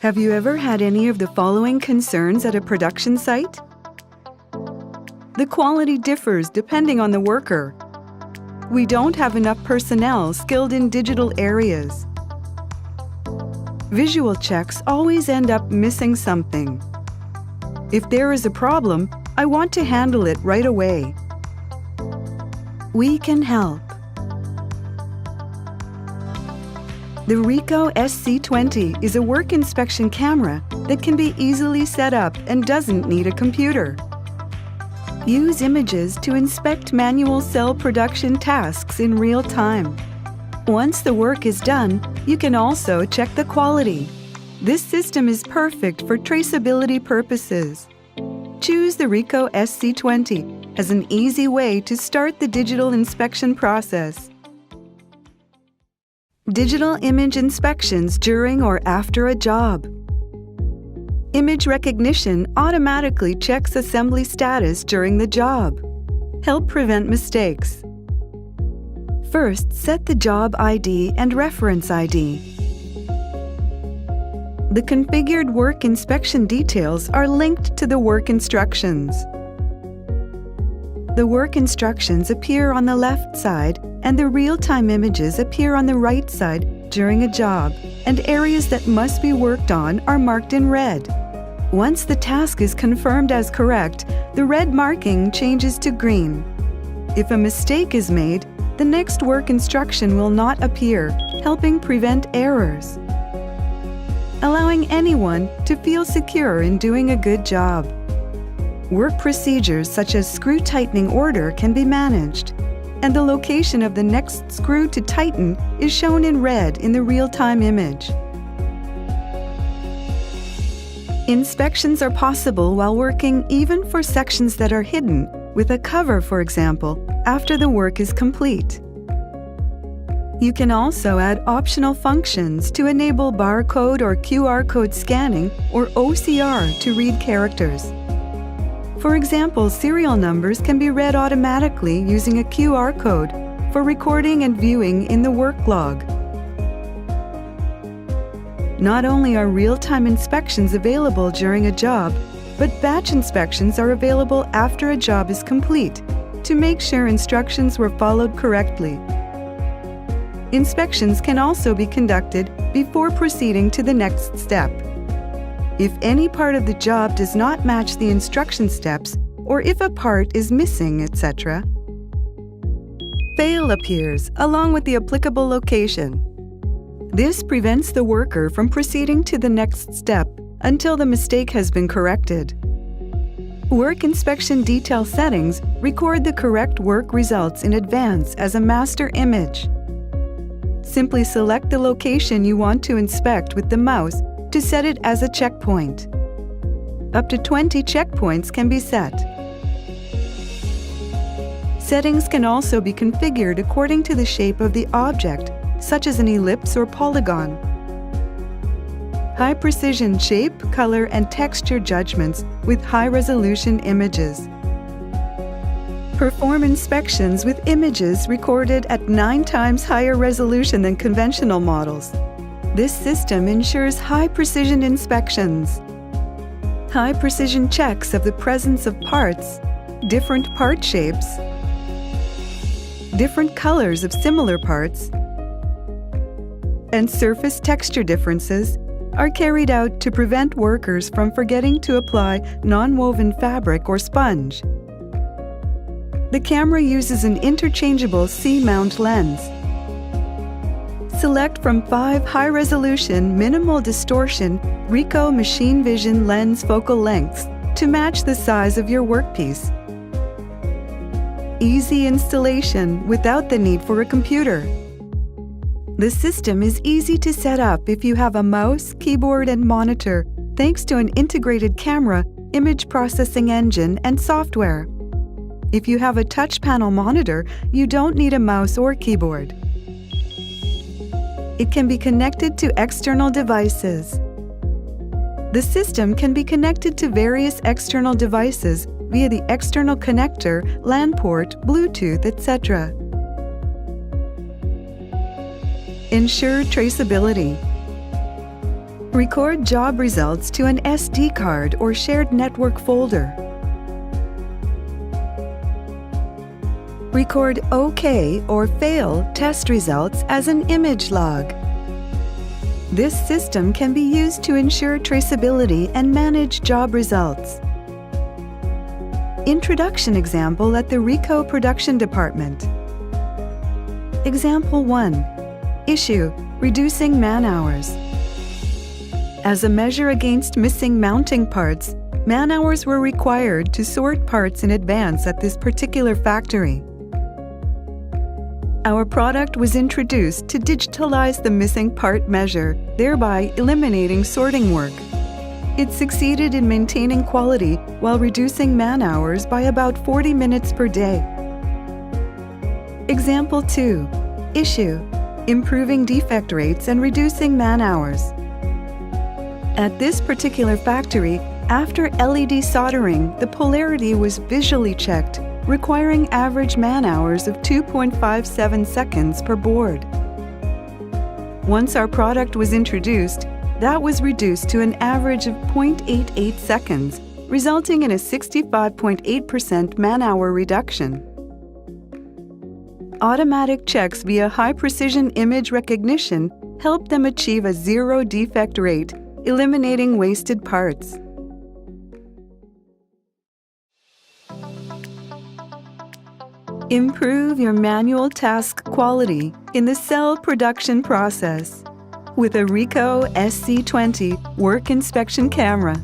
Have you ever had any of the following concerns at a production site? The quality differs depending on the worker. We don't have enough personnel skilled in digital areas. Visual checks always end up missing something. If there is a problem, I want to handle it right away. We can help. The RICOH SC-20 is a work inspection camera that can be easily set up and doesn't need a computer. Use images to inspect manual cell production tasks in real time. Once the work is done, you can also check the quality. This system is perfect for traceability purposes. Choose the RICOH SC-20 as an easy way to start the digital inspection process. Digital image inspections during or after a job. Image recognition automatically checks assembly status during the job. Help prevent mistakes. First, set the job ID and reference ID. The configured work inspection details are linked to the work instructions. The work instructions appear on the left side and the real-time images appear on the right side during a job, and areas that must be worked on are marked in red. Once the task is confirmed as correct, the red marking changes to green. If a mistake is made, the next work instruction will not appear, helping prevent errors, allowing anyone to feel secure in doing a good job. Work procedures such as screw tightening order can be managed, and the location of the next screw to tighten is shown in red in the real-time image. Inspections are possible while working even for sections that are hidden, with a cover, for example, after the work is complete. You can also add optional functions to enable barcode or QR code scanning or OCR to read characters. For example, serial numbers can be read automatically using a QR code for recording and viewing in the work log. Not only are real-time inspections available during a job, but batch inspections are available after a job is complete to make sure instructions were followed correctly. Inspections can also be conducted before proceeding to the next step. If any part of the job does not match the instruction steps, or if a part is missing, etc., fail appears along with the applicable location. This prevents the worker from proceeding to the next step until the mistake has been corrected. Work inspection detail settings record the correct work results in advance as a master image. Simply select the location you want to inspect with the mouse to set it as a checkpoint. Up to 20 checkpoints can be set. Settings can also be configured according to the shape of the object, such as an ellipse or polygon. High-precision shape, color, and texture judgments with high-resolution images. Perform inspections with images recorded at 9 times higher resolution than conventional models. This system ensures high-precision inspections. High-precision checks of the presence of parts, different part shapes, different colors of similar parts, and surface texture differences are carried out to prevent workers from forgetting to apply non-woven fabric or sponge. The camera uses an interchangeable C-mount lens. Select from 5 high-resolution, minimal distortion RICOH machine vision lens focal lengths to match the size of your workpiece. Easy installation without the need for a computer. The system is easy to set up if you have a mouse, keyboard, and monitor, thanks to an integrated camera, image processing engine, and software. If you have a touch panel monitor, you don't need a mouse or keyboard. It can be connected to external devices. The system can be connected to various external devices via the external connector, LAN port, Bluetooth, etc. Ensure traceability. Record job results to an SD card or shared network folder. Record OK or fail test results as an image log. This system can be used to ensure traceability and manage job results. Introduction example at the RICOH production department. Example 1. Issue: reducing man-hours. As a measure against missing mounting parts, man-hours were required to sort parts in advance at this particular factory. Our product was introduced to digitalize the missing part measure, thereby eliminating sorting work. It succeeded in maintaining quality while reducing man-hours by about 40 minutes per day. Example 2. Issue: improving defect rates and reducing man-hours. At this particular factory, after LED soldering, the polarity was visually checked, requiring average man-hours of 2.57 seconds per board. Once our product was introduced, that was reduced to an average of 0.88 seconds, resulting in a 65.8% man-hour reduction. Automatic checks via high-precision image recognition helped them achieve a zero defect rate, eliminating wasted parts. Improve your manual task quality in the cell production process with a RICOH SC-20 work inspection camera.